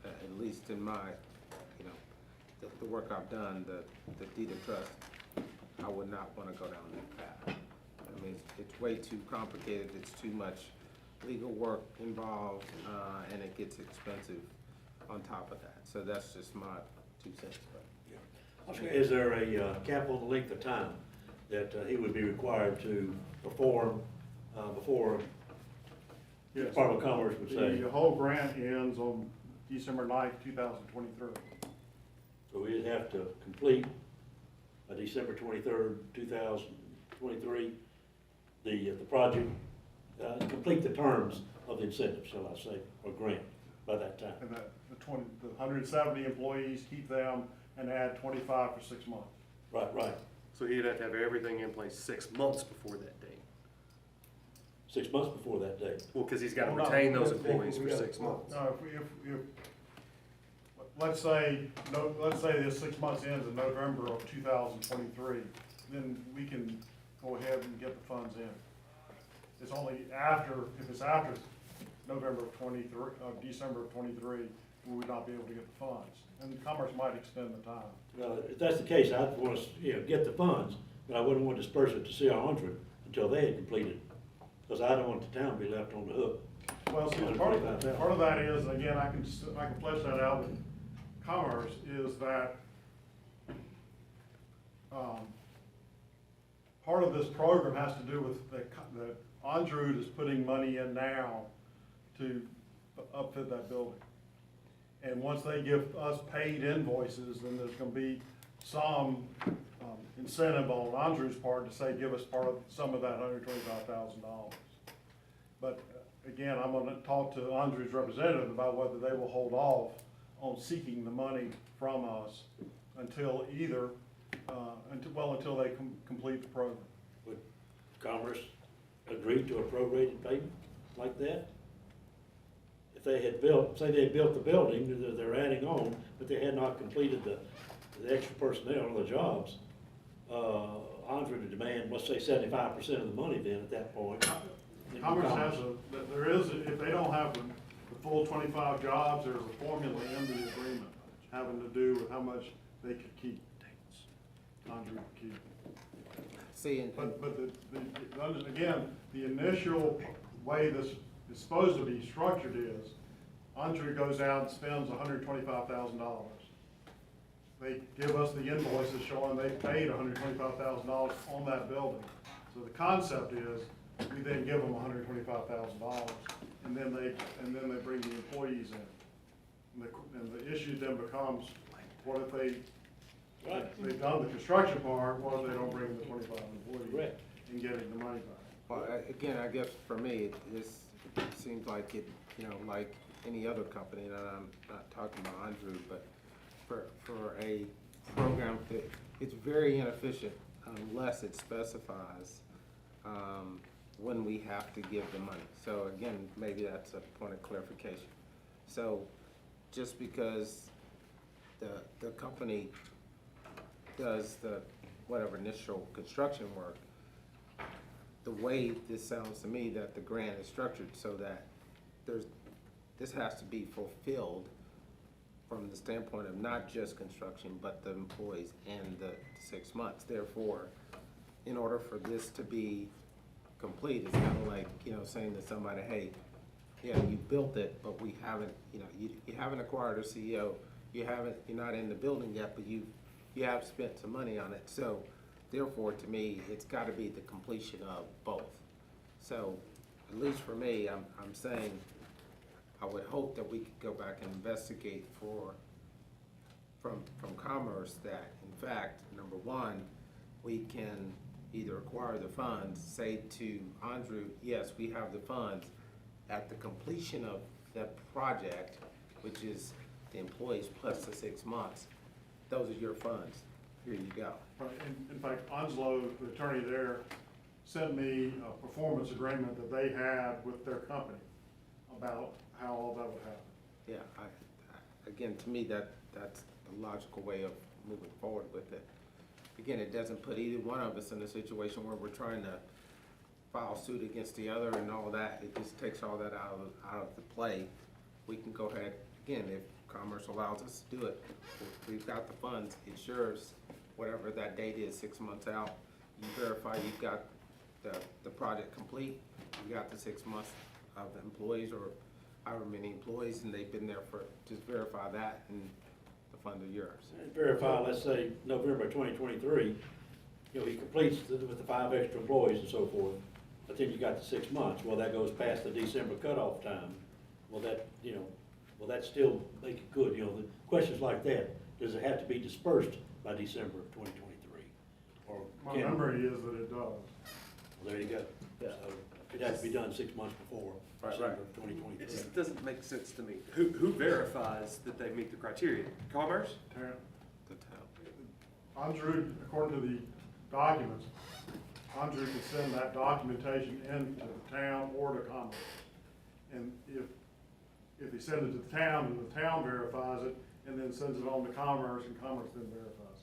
Speaker 1: At least in my, you know, the work I've done, the deed of trust, I would not want to go down that path. I mean, it's way too complicated, it's too much legal work involved, and it gets expensive on top of that. So that's just my 2 cents.
Speaker 7: Is there a cap on the length of time that he would be required to perform before the
Speaker 9: Yes.
Speaker 7: Department of Commerce would say?
Speaker 9: The whole grant ends on December 9th, 2023.
Speaker 7: So we'd have to complete December 23rd, 2023, the project, complete the terms of the incentive, shall I say, or grant by that time.
Speaker 9: And that the 170 employees, keep them and add 25 for 6 months.
Speaker 7: Right.
Speaker 10: So he'd have to have everything in place 6 months before that date.
Speaker 7: 6 months before that date.
Speaker 10: Well, because he's got to
Speaker 3: Well, no,
Speaker 10: retain
Speaker 3: we
Speaker 10: those
Speaker 3: gotta-
Speaker 10: employees
Speaker 3: we
Speaker 10: for
Speaker 3: gotta-
Speaker 10: 6 months.
Speaker 9: No, if let's say this 6 months ends in November of 2023, then we can go ahead and get the funds in. It's only if it's after November of 23, December of 23, we would not be able to get the funds. And Commerce might extend the time.
Speaker 7: Well, if that's the case, I'd want to, get the funds, but I wouldn't want to disperse it to CR100 until they had completed, because I don't want the town to be left on the hook.
Speaker 9: Well, see, part of that is, again, I can flesh that out with Commerce, is that, part of this program has to do with that Andrew is putting money in now to upfit that building. And once they give us paid invoices, then there's gonna be some, incentive on Andrew's part to say, give us some of that $125,000. But again, I'm gonna talk to Andrew's representative about whether they will hold off on seeking the money from us until either, until they complete the program.
Speaker 7: Would Commerce agree to a prorated payment like that? If they had built, say they had built the building, they're adding on, but they had not completed the extra personnel or the jobs, Andre would demand, let's say 75% of the money then at that point.
Speaker 9: Commerce has there is, if they don't have the full 25 jobs, there's a formula in the agreement having to do with how much they could keep. Andre could keep.
Speaker 1: See, and
Speaker 9: Again, the initial way this is supposed to be structured is, Andre goes out and spends $125,000. They give us the invoices showing they paid $125,000 on that building. So the concept is, we then give them $125,000, and then they bring the employees in. And the issue then becomes, what if they've done the construction part, what if they don't bring the 25 employees and getting the money back?
Speaker 1: well, again, I guess for me, it seems like it, like any other company, and I'm not talking about Andrew, but for a program that, it's very inefficient unless it specifies when we have to give the money. So again, maybe that's a point of clarification. So just because the company does the whatever initial construction work, the way this sounds to me that the grant is structured so that this has to be fulfilled from the standpoint of not just construction, but the employees and the 6 months. Therefore, in order for this to be complete, it's kind of like, saying to somebody, hey, yeah, you built it, but we haven't, you haven't acquired a CEO, you're not in the building yet, but you have spent some money on it. So therefore, to me, it's got to be the completion of both. So at least for me, I'm saying, I would hope that we could go back and investigate from Commerce that, in fact, number one, we can either acquire the funds, say to Andrew, yes, we have the funds, at the completion of that project, which is the employees plus the 6 months, those are your funds, here you go.
Speaker 9: Right, in fact, Onslow, the attorney there, sent me a performance agreement that they had with their company about how all that would happen.
Speaker 1: Yeah, again, to me, that's the logical way of moving forward with it. Again, it doesn't put either one of us in a situation where we're trying to file suit against the other and all that. It just takes all that out of the play. We can go ahead, again, if Commerce allows us to do it. We've got the funds, it ensures whatever that date is, 6 months out. You verify you've got the project complete, you got the 6 months of employees or however many employees, and they've been there for, just verify that, and the funds are yours.
Speaker 7: And verify, let's say, November 2023, he completes with the 5 extra employees and so forth, but then you got the 6 months. Well, that goes past the December cutoff time. Will that, will that still make it good? The questions like that, does it have to be dispersed by December of 2023? Or
Speaker 9: My
Speaker 7: can,
Speaker 9: memory is that it does.
Speaker 7: well, there you go.
Speaker 1: Yeah.
Speaker 7: So it has to be done 6 months before
Speaker 1: Right,
Speaker 7: December
Speaker 1: right.
Speaker 7: of 2023.
Speaker 10: It just doesn't make sense to me. Who verifies that they meet the criteria? Commerce?
Speaker 9: Terrence?
Speaker 1: The town.
Speaker 9: Andrew, according to the documents, Andrew can send that documentation into the town or to Commerce. And if he sends it to the town, then the town verifies it, and then sends it on to Commerce, and Commerce then verifies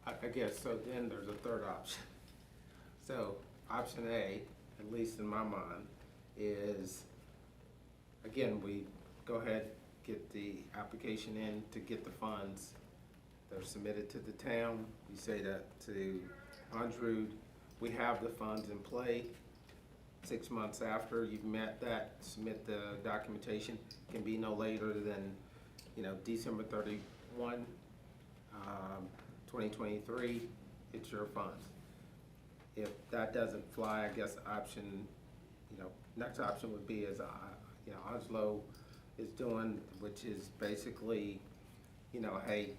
Speaker 9: it.
Speaker 1: I guess, so then there's a third option. So option A, at least in my mind, is, again, we go ahead, get the application in to get the funds. They're submitted to the town. We say that to Andrew, we have the funds in play. 6 months after you've met that, submit the documentation. Can be no later than, December 31, 2023. It's your funds. If that doesn't fly, I guess option, next option would be as, Onslow is doing, which is basically, hey,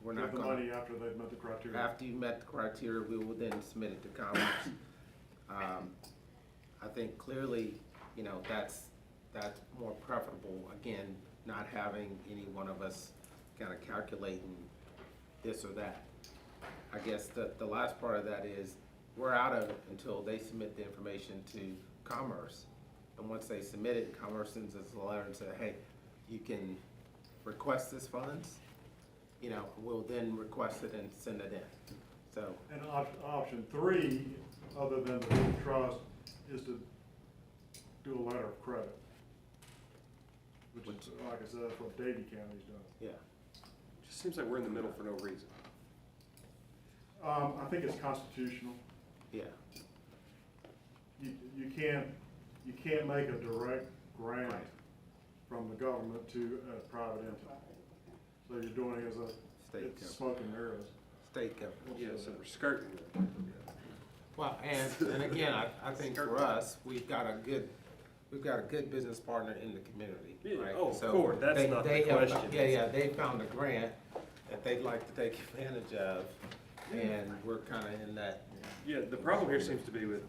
Speaker 1: we're not
Speaker 9: Give the
Speaker 1: gonna.
Speaker 9: money after they've met the criteria.
Speaker 1: After you met the criteria, we will then submit it to Commerce. I think clearly, that's more preferable, again, not having any one of us kind of calculating this or that. I guess the last part of that is, we're out of it until they submit the information to Commerce. And once they submit it, Commerce sends us a letter and say, hey, you can request this funds. You know, we'll then request it and send it in. So,
Speaker 9: And option three, other than the deed of trust, is to do a letter of credit. Which is, like I said, that's what Davie County's done.
Speaker 1: yeah.
Speaker 10: Just seems like we're in the middle for no reason.
Speaker 9: I think it's constitutional.
Speaker 1: Yeah.
Speaker 9: You can't make a direct grant from the government to a private entity. So you're doing it as a,
Speaker 1: State
Speaker 9: it's
Speaker 1: government.
Speaker 9: smoke and mirrors.
Speaker 1: State government.
Speaker 10: Yeah, so we're skirting it.
Speaker 1: Well, and again, I think for us, we've got a good business partner in the community,
Speaker 10: Yeah,
Speaker 1: right?
Speaker 10: oh, of
Speaker 1: So
Speaker 10: course, that's not the
Speaker 1: they have-
Speaker 10: question.
Speaker 1: Yeah, they found a grant that they'd like to take advantage of, and we're kinda in that.
Speaker 10: Yeah, the problem here seems to be with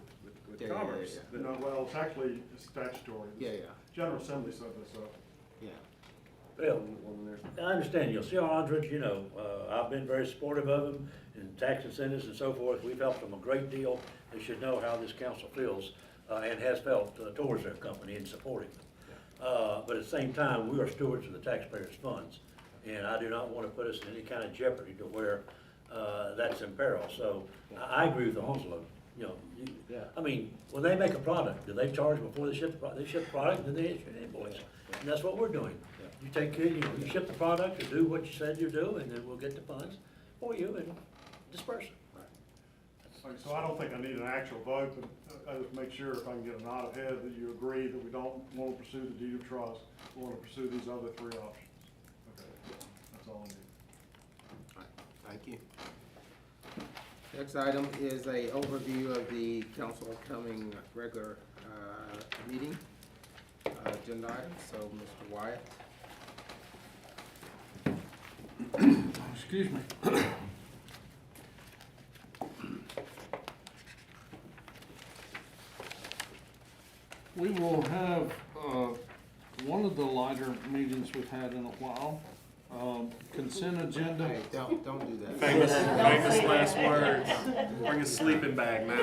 Speaker 1: Yeah,
Speaker 10: Commerce.
Speaker 1: yeah,
Speaker 10: that-
Speaker 9: No, well, it's actually statutory.
Speaker 1: Yeah,
Speaker 9: General Assembly set this up.
Speaker 1: yeah.
Speaker 7: Well,
Speaker 10: when they're-
Speaker 7: I understand, you'll see our Aldridge, you know, I've been very supportive of them in tax incentives and so forth. We've helped them a great deal. They should know how this council feels, and has felt towards their company in supporting them. But at the same time, we are stewards of the taxpayers' funds, and I do not want to put us in any kind of jeopardy to where, that's in peril. So I agree with the Honslow, you know,
Speaker 1: Yeah.
Speaker 7: I mean, when they make a product, do they charge before they ship the product? They ship the product, then they issue an invoice. And that's what we're doing. You take care, you know, you ship the product, you do what you said you do, and then we'll get the funds for you and disperse it.
Speaker 9: So I don't think I need an actual vote, but I just make sure if I can get a nod of head that you agree that we don't want to pursue the deed of trust, we want to pursue these other three options. Okay, that's all I need.
Speaker 1: All right, thank you. Next item is a overview of the council upcoming regular, meeting, agenda items. So, Mr. Wyatt.
Speaker 2: Excuse me. We will have, one of the lighter meetings we've had in a while, consent agenda.
Speaker 1: Hey, don't do that.
Speaker 10: Famous last words. Bring a sleeping bag now.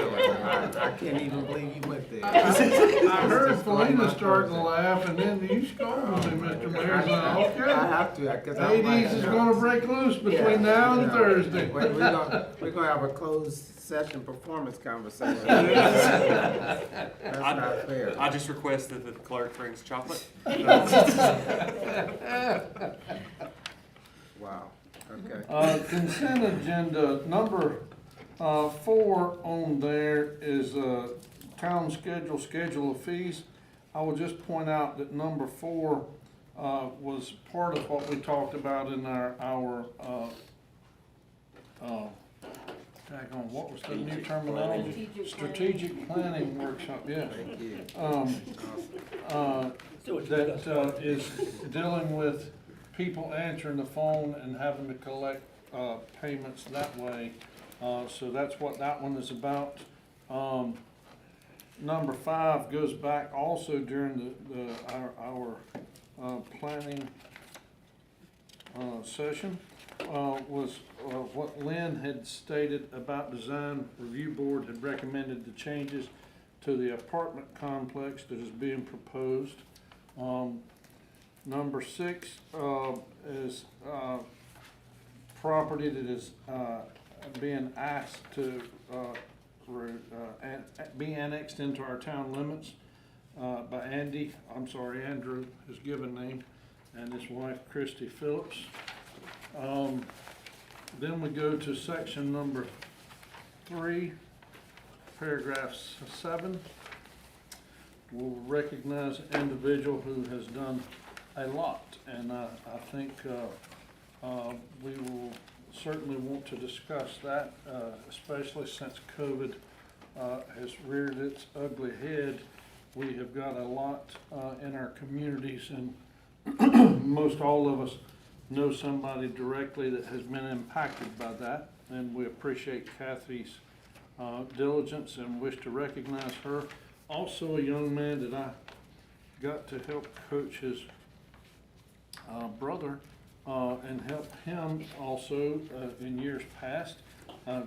Speaker 1: I can't even believe you went there.
Speaker 2: I heard Felina starting to laugh, and then you scolded me, Mr. Mayor, and I
Speaker 1: I
Speaker 2: said, okay.
Speaker 1: have to, because I'm like.
Speaker 2: Ladies is gonna break loose between now and Thursday.
Speaker 1: We're gonna have a closed session performance conversation. That's not fair.
Speaker 10: I just request that the clerk brings chocolate.
Speaker 1: Wow, okay.
Speaker 2: Consent agenda, number 4 on there is town schedule of fees. I will just point out that number 4 was part of what we talked about in our daggone, what was the new terminology? Strategic planning workshop, yes.
Speaker 1: Thank you.
Speaker 2: That is dealing with people answering the phone and having to collect payments that way. So that's what that one is about. Number 5 goes back also during our planning session. Was what Lynn had stated about design review board had recommended the changes to the apartment complex that is being proposed. Number 6 is property that is being asked to be annexed into our town limits by Andrew, his given name, and his wife Christy Phillips. Then we go to section number 3, paragraph 7. We'll recognize an individual who has done a lot, and I think we will certainly want to discuss that, especially since COVID has reared its ugly head. We have got a lot in our communities, and most all of us know somebody directly that has been impacted by that, and we appreciate Kathy's diligence and wish to recognize her. Also a young man that I got to help coach his brother, and help him also, in years past,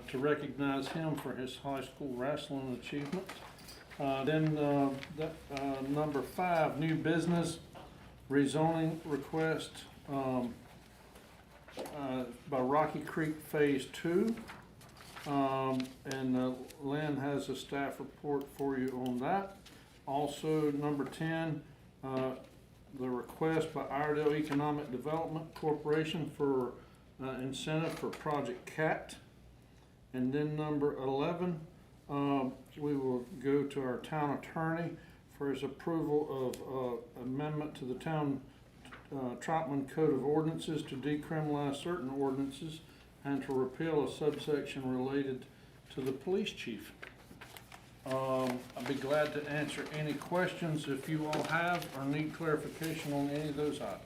Speaker 2: to recognize him for his high school wrestling achievement. Number 5, new business rezoning request, by Rocky Creek Phase 2. Lynn has a staff report for you on that. Also, number 10, the request by Iredell Economic Development Corporation for incentive for Project CAT. And then number 11, we will go to our town attorney for his approval of amendment to the town Troutman Code of Ordinances to decriminalize certain ordinances and to repeal a subsection related to the police chief. I'd be glad to answer any questions if you all have or need clarification on any of those items.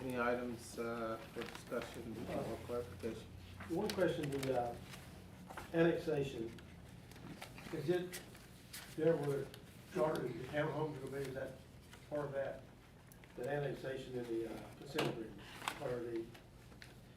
Speaker 1: Any items for discussion or clarification?
Speaker 3: One question, the annexation, is it, there were chartered townhomes or maybe is that part of that? The annexation in the consent agreement, or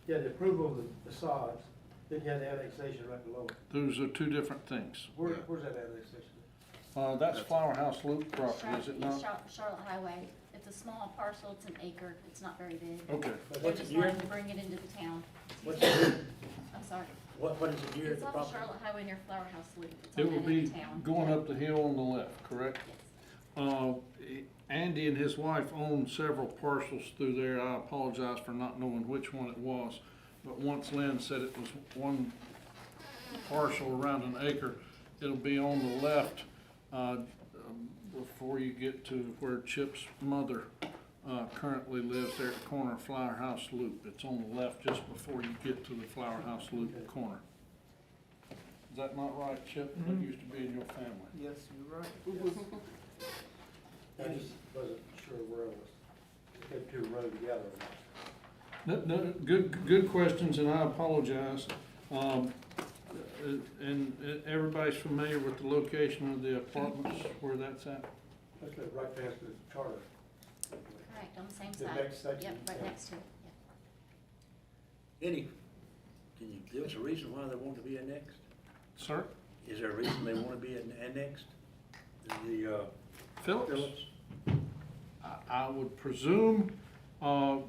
Speaker 3: the approval of the facades, then you had the annexation right below it.
Speaker 2: Those are two different things.
Speaker 3: Where's that annexation?
Speaker 2: That's Flower House Loop property, is it not?
Speaker 11: Charlotte Highway. It's a small parcel, it's an acre, it's not very big.
Speaker 2: Okay.
Speaker 11: They
Speaker 7: What's
Speaker 11: just
Speaker 7: the year?
Speaker 11: wanted to bring it into the town.
Speaker 7: What's the year?
Speaker 11: I'm sorry.
Speaker 7: What is the year of
Speaker 11: It's
Speaker 7: the
Speaker 11: off
Speaker 7: property?
Speaker 11: Charlotte Highway near Flower House Loop. It's
Speaker 2: It
Speaker 11: on
Speaker 2: will
Speaker 11: that
Speaker 2: be
Speaker 11: end of town.
Speaker 2: going up the hill on the left, correct?
Speaker 11: Yes.
Speaker 2: Andy and his wife own several parcels through there. I apologize for not knowing which one it was. But once Lynn said it was one parcel around an acre, it'll be on the left, before you get to where Chip's mother, currently lives there at the corner of Flower House Loop. It's on the left just before you get to the Flower House Loop corner. Is that not right, Chip? That used to be in your family.
Speaker 1: Yes, you're right.
Speaker 3: I just wasn't sure where it was, if they two rode together or not.
Speaker 2: No, good questions, and I apologize. And everybody's familiar with the location of the apartments, where that's at?
Speaker 3: Let's go right past the charter.
Speaker 11: Correct, on the same
Speaker 3: The
Speaker 11: side.
Speaker 3: next section.
Speaker 11: Yep, right next to it, yeah.
Speaker 7: Any, can you give us a reason why they want to be annexed?
Speaker 2: Sir?
Speaker 7: Is there a reason they want to be annexed? The,
Speaker 2: Phillips? I would presume, so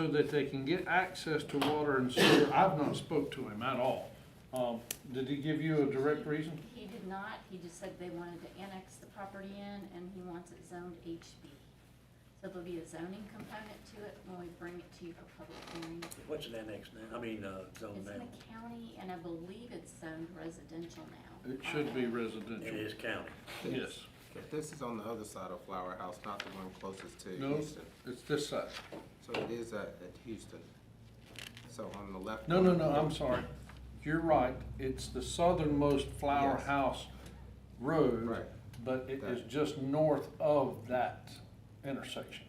Speaker 2: that they can get access to water and sewer. I've not spoke to him at all. Did he give you a direct reason?
Speaker 11: He did not, he just said they wanted to annex the property in, and he wants it zoned HB. So there'll be a zoning component to it when we bring it to you for public hearing.
Speaker 7: what's an annex now? I mean, zone
Speaker 11: It's in
Speaker 7: now?
Speaker 11: the county, and I believe it's zoned residential now.
Speaker 2: It should be
Speaker 7: It
Speaker 2: residential.
Speaker 7: is county.
Speaker 2: Yes.
Speaker 1: But this is on the other side of Flower House, not the one closest to
Speaker 2: No,
Speaker 1: Houston.
Speaker 2: it's this side.
Speaker 1: So it is at Houston. So on the left.
Speaker 2: No, I'm sorry. You're right. It's the southernmost Flower
Speaker 1: Yes.
Speaker 2: House Road.
Speaker 1: Right.
Speaker 2: But it is
Speaker 1: That-
Speaker 2: just north of that intersection.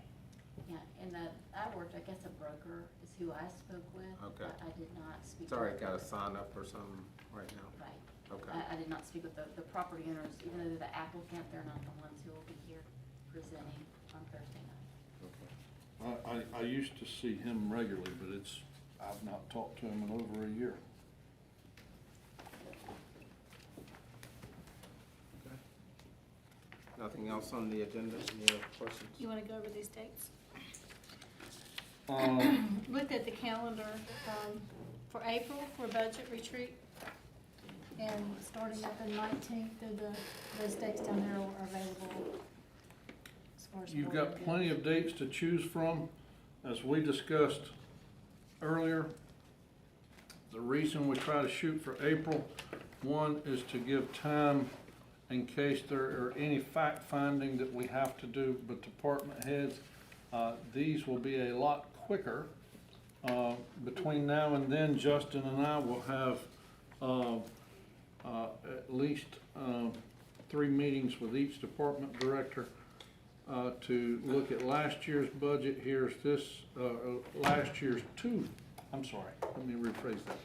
Speaker 11: Yeah, and I worked, I guess a broker is who I spoke with.
Speaker 1: Okay.
Speaker 11: I did not speak.
Speaker 1: It's already
Speaker 11: with-
Speaker 1: got a sign up or something right now.
Speaker 11: Right.
Speaker 1: Okay.
Speaker 11: I did not speak with the property owners, even though they're the applicant, they're not the ones who will be here presenting on Thursday night.
Speaker 1: Okay.
Speaker 2: I used to see him regularly, but I've not talked to him in over a year.
Speaker 1: Okay. Nothing else on the agenda? Any other questions?
Speaker 12: You want to go over these dates?
Speaker 2: Um,
Speaker 12: Looked at the calendar for April for budget retreat. And starting at the 19th, those dates down there are available as far as.
Speaker 2: You've
Speaker 12: board
Speaker 2: got
Speaker 12: goes.
Speaker 2: plenty of dates to choose from. As we discussed earlier, the reason we try to shoot for April, one is to give time in case there are any fact finding that we have to do, but department heads, these will be a lot quicker. Between now and then, Justin and I will have at least 3 meetings with each department director to look at last year's budget. Here's this, last year's let me rephrase that.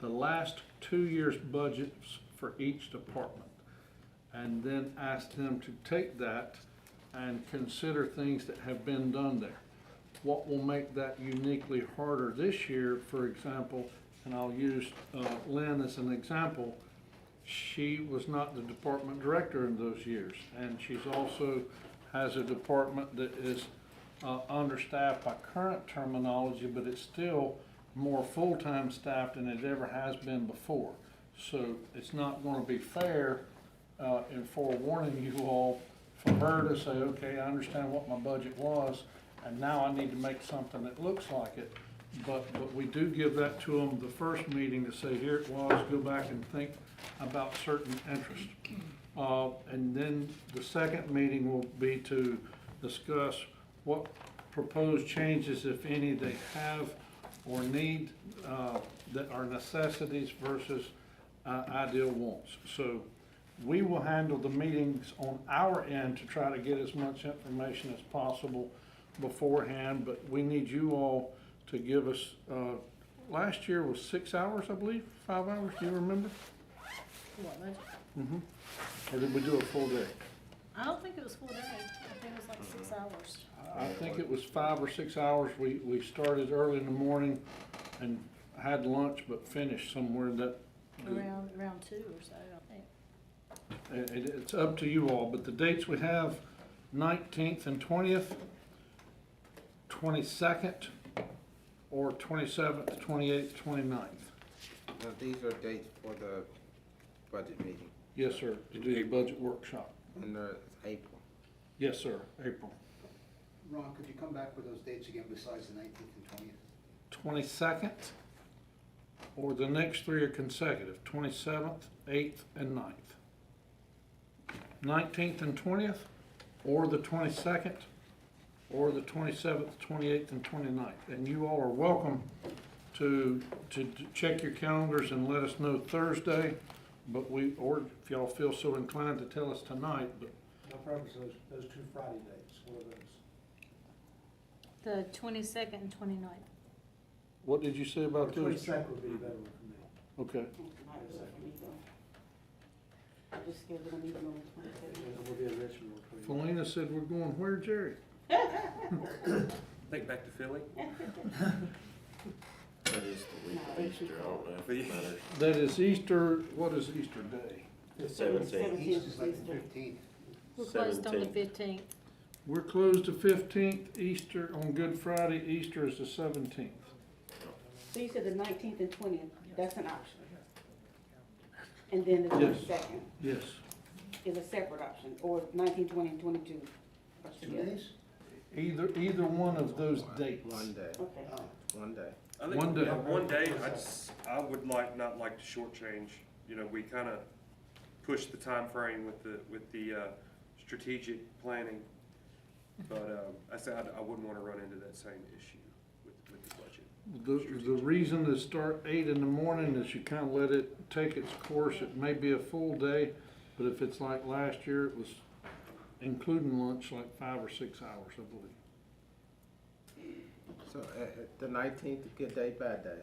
Speaker 2: The last 2 years' budgets for each department. And then ask them to take that and consider things that have been done there. what will make that uniquely harder this year, for example, and I'll use Lynn as an example, she was not the department director in those years, and she's also has a department that is understaffed by current terminology, but it's still more full-time staffed than it ever has been before. So it's not gonna be fair in forewarning you all for her to say, okay, I understand what my budget was, and now I need to make something that looks like it. But we do give that to them the first meeting to say, here it was, go back and think about certain interests. And then the second meeting will be to discuss what proposed changes, if any, they have or need, that are necessities versus ideal wants. So we will handle the meetings on our end to try to get as much information as possible beforehand, but we need you all to give us, last year was 6 hours, I believe, 5 hours, do you remember?
Speaker 12: What, budget?
Speaker 2: Mm-hmm. Or did we do a full day?
Speaker 12: I don't think it was full day. I think it was like 6 hours.
Speaker 2: I think it was 5 or 6 hours. We started early in the morning and had lunch, but finished somewhere that.
Speaker 12: Around 2 or so, I think.
Speaker 2: It's up to you all, but the dates we have, 19th and 20th, 22nd, or 27th, 28th, 29th.
Speaker 1: Now, these are dates for the budget meeting,
Speaker 2: Yes, sir, to do the budget workshop.
Speaker 1: and it's April.
Speaker 2: Yes, sir, April.
Speaker 6: Ron, could you come back with those dates again besides the 19th and 20th?
Speaker 2: 22nd, or the next three are consecutive, 27th, 8th, and 9th. 19th and 20th, or the 22nd, or the 27th, 28th, and 29th. And you all are welcome to check your calendars and let us know Thursday, but or if y'all feel so inclined to tell us tonight, but
Speaker 3: My preference is those 2 Friday dates, one of those.
Speaker 12: The 22nd and 29th.
Speaker 2: what did you say about
Speaker 3: The
Speaker 2: those?
Speaker 3: 22nd would be a better one for me.
Speaker 2: Okay,
Speaker 4: I just scheduled a meeting on the 22nd.
Speaker 3: And we'll be in Richmond on the 29th.
Speaker 2: Felina said we're going where, Jerry?
Speaker 10: Think back to Philly.
Speaker 8: That is the week of Easter, I don't know if it matters.
Speaker 2: That is Easter, what is Easter Day?
Speaker 8: 17th.
Speaker 6: Easter's like the 15th.
Speaker 12: We're closed on the
Speaker 8: 17th.
Speaker 12: 15th.
Speaker 2: We're closed the 15th, Easter on Good Friday, Easter is the 17th.
Speaker 4: So you said the 19th and 20th, that's an option. And then the
Speaker 2: Yes.
Speaker 4: 22nd
Speaker 2: Yes.
Speaker 4: is a separate option, or 19, 20, and 22. are
Speaker 6: 2
Speaker 4: together.
Speaker 6: days?
Speaker 2: Either one of those dates.
Speaker 1: One day,
Speaker 4: Okay.
Speaker 6: Oh,
Speaker 1: one day.
Speaker 10: I think,
Speaker 2: One day.
Speaker 10: yeah, one day, I would not like to shortchange, you know, we kind of pushed the time frame with the strategic planning. But, I said I wouldn't want to run into that same issue with the budget.
Speaker 2: The reason to start 8 in the morning is you kind of let it take its course. It may be a full day, but if it's like last year, it was including lunch, like 5 or 6 hours, I believe.
Speaker 1: So, the 19th, good day, bad day.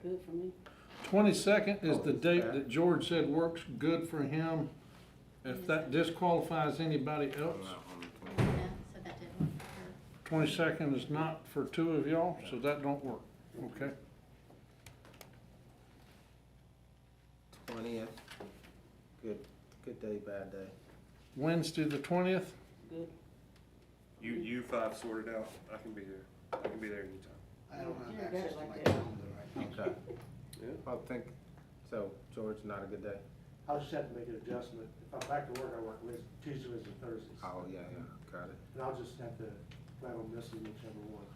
Speaker 4: Good for me.
Speaker 2: 22nd is the date that George said works good for him. If that disqualifies anybody else,
Speaker 1: I'm out on the 20th.
Speaker 11: Yeah, so that didn't work for
Speaker 2: 22nd is not for 2 of y'all, so that don't work, okay?
Speaker 1: 20th, good day, bad day.
Speaker 2: Wednesday, the 20th,
Speaker 4: Good.
Speaker 10: You 5 sorted out, I can be there. I can be there anytime.
Speaker 6: I don't have
Speaker 4: Yeah, I got
Speaker 6: access
Speaker 4: it
Speaker 6: to
Speaker 4: like
Speaker 6: my
Speaker 4: that.
Speaker 6: calendar right now.
Speaker 1: Okay.
Speaker 10: Yeah.
Speaker 1: I think, so George, not a good day?
Speaker 3: I'll just have to make an adjustment. If I'm back to work, I work Tuesdays and Thursdays.
Speaker 1: Oh, yeah, got it.
Speaker 3: And I'll just have to plan on missing whichever one.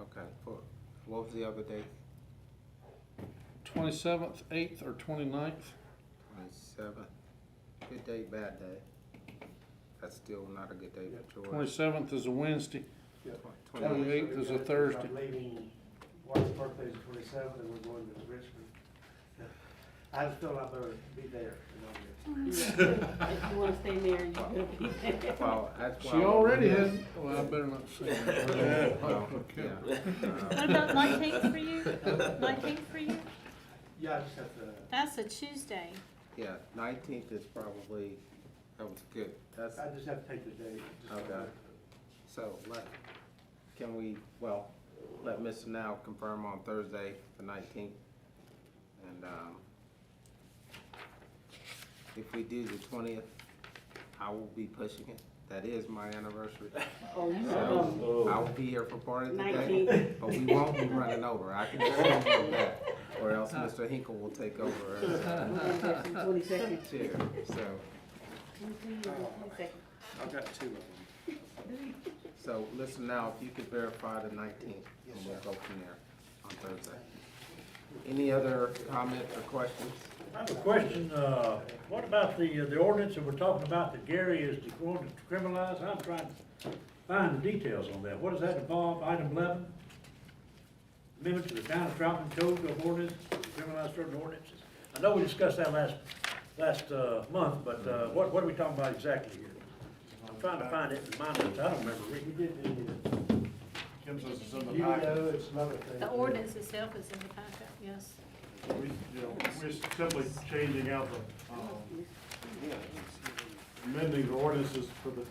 Speaker 1: Okay, what was the other date?
Speaker 2: 27th, 8th, or 29th.
Speaker 1: 27th, good day, bad day. That's still not a good day for George.
Speaker 2: 27th is a Wednesday.
Speaker 3: Yeah.
Speaker 2: 28th is a Thursday.
Speaker 3: I'm leaving, Mark's birthday is the 27th, and we're going to Richmond. I just feel I better be there.
Speaker 4: If you wanna stay there, you better be there.
Speaker 1: Well, that's why.
Speaker 2: She already had, well, I better not say that.
Speaker 1: Well,
Speaker 2: Okay.
Speaker 1: yeah.
Speaker 12: What about 19th for you? 19th for you?
Speaker 3: Yeah, I just have to,
Speaker 12: That's a Tuesday.
Speaker 1: Yeah, 19th is probably That was good. That's,
Speaker 3: I just have to take the date. just-
Speaker 1: Okay. so can we, well, let Mr. Now confirm on Thursday, the 19th. And, if we do the 20th, I will be pushing it. That is my anniversary.
Speaker 4: Oh, you
Speaker 1: So I will be here for part of the day,
Speaker 4: 19th.
Speaker 1: but we won't be running over. I can just tell you that. Or else Mr. Hinkle will take over as
Speaker 4: 22nd.
Speaker 1: chair, so.
Speaker 4: 22nd.
Speaker 10: I've got two of them.
Speaker 1: So listen now, if you could verify the 19th, and we'll go from there on Thursday. Any other comments or questions?
Speaker 7: I have a question, what about the ordinance that we're talking about that Gary is going to criminalize? I'm trying to find the details on that. What does that involve, item 11? Amendment to the town of Troutman Code of Ordinance, to criminalize certain ordinances. I know we discussed that last month, but what are we talking about exactly here? I'm trying to find it in my notes, I don't remember
Speaker 3: We
Speaker 7: reading.
Speaker 3: did the,
Speaker 9: Kim says it's in the
Speaker 3: you
Speaker 9: packet.
Speaker 3: know, it's another thing.
Speaker 12: The ordinance itself is in the packet, yes.
Speaker 9: We're simply changing out the, amending the ordinances for the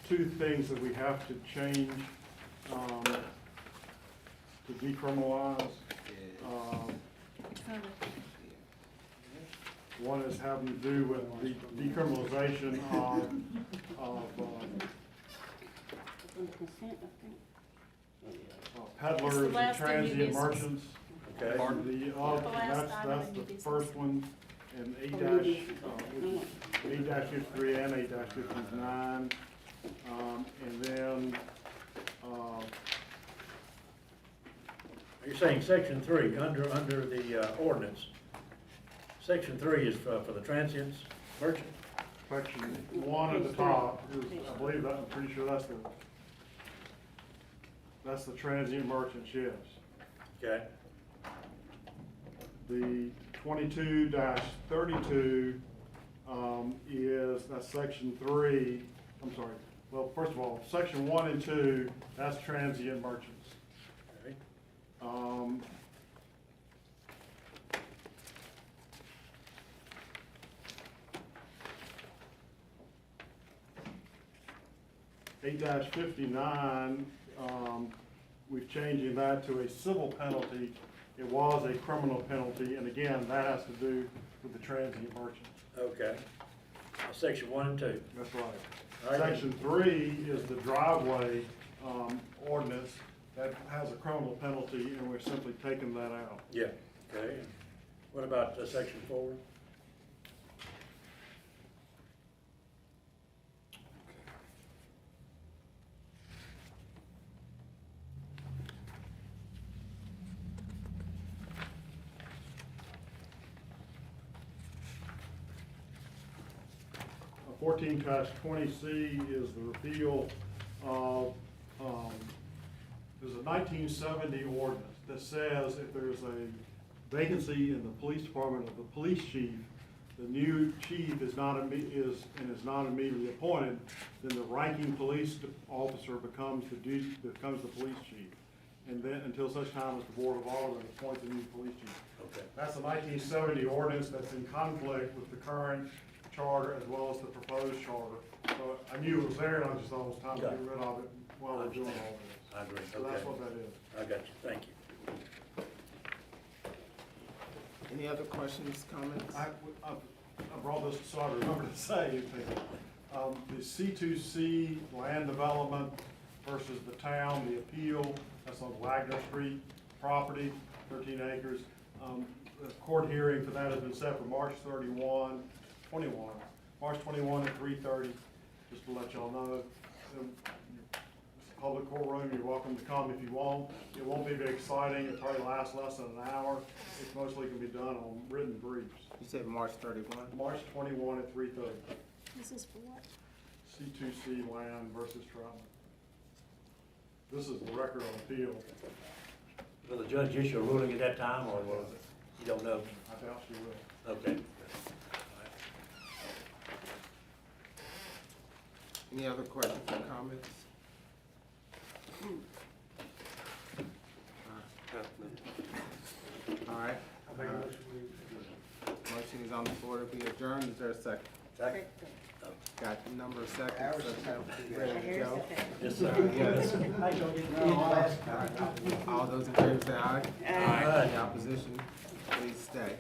Speaker 9: two things that we have to change, to decriminalize. One is having to do with the decriminalization of
Speaker 4: Consent, I think.
Speaker 9: peddlers
Speaker 12: It's the
Speaker 9: and
Speaker 12: last of new
Speaker 9: transient
Speaker 12: business.
Speaker 9: merchants.
Speaker 7: Okay.
Speaker 9: That's the first one, and eight dash 53 and 8-59. And then,
Speaker 7: You're saying section 3, under the ordinance. Section 3 is for the transients, merchant?
Speaker 9: section 1 at the top is, I believe that, I'm pretty sure that's the transient merchants, yes.
Speaker 7: Okay.
Speaker 9: The 22-32, that's section 3, I'm sorry, well, first of all, section 1 and 2, that's transient merchants.
Speaker 7: Okay.
Speaker 9: 8-59, we're changing that to a civil penalty. It was a criminal penalty, and again, that has to do with the transient merchant.
Speaker 7: Okay. Section 1 and 2.
Speaker 9: That's right.
Speaker 7: All right.
Speaker 9: Section 3 is the driveway ordinance that has a criminal penalty, and we're simply taking that out.
Speaker 7: Yeah. Okay. What about section 4?
Speaker 9: A 14-20C is the repeal of, there's a 1970 ordinance that says if there's a vacancy in the police department of the police chief, the new chief is not immediately appointed, then the ranking police officer becomes the police chief. And then, until such time as the Board of Aldermen appoints a new police chief.
Speaker 7: Okay.
Speaker 9: That's a 1970 ordinance that's in conflict with the current charter as well as the proposed charter. So I knew it was there, and I just thought it was time to get rid of it while we're doing all this.
Speaker 7: I agree.
Speaker 9: So that's
Speaker 7: Okay.
Speaker 9: what that is.
Speaker 7: I got you. Thank you.
Speaker 1: Any other questions, comments?
Speaker 9: I brought this so I remember to say anything. The C2C land development versus the town, the appeal, that's on Wagner Street property, 13 acres. The court hearing for that has been set for March 21 at 3:30, just to let y'all know. It's a public courtroom, you're welcome to come if you want. It won't be very exciting, it probably lasts less than an hour. It mostly can be done on written briefs.
Speaker 1: You said March 31?
Speaker 9: March 21 at 3:30.
Speaker 12: This is for what?
Speaker 9: C2C land versus Troutman. This is the record on appeal.
Speaker 7: Will the judge issue a ruling at that time, or will it? You don't know?
Speaker 9: I doubt she will.
Speaker 7: Okay.
Speaker 1: Any other questions or comments? All right,
Speaker 3: I make a motion we adjourn.
Speaker 1: motion is on the floor to be adjourned. Is there a second?
Speaker 3: Second.
Speaker 1: Got the number of seconds,
Speaker 6: Harrison.
Speaker 1: ready to go?
Speaker 7: Yes, sir.
Speaker 1: Yes.
Speaker 3: I ain't gonna get any last time.
Speaker 1: All those in favor say aye.
Speaker 4: Aye.
Speaker 1: Any opposition, please stay.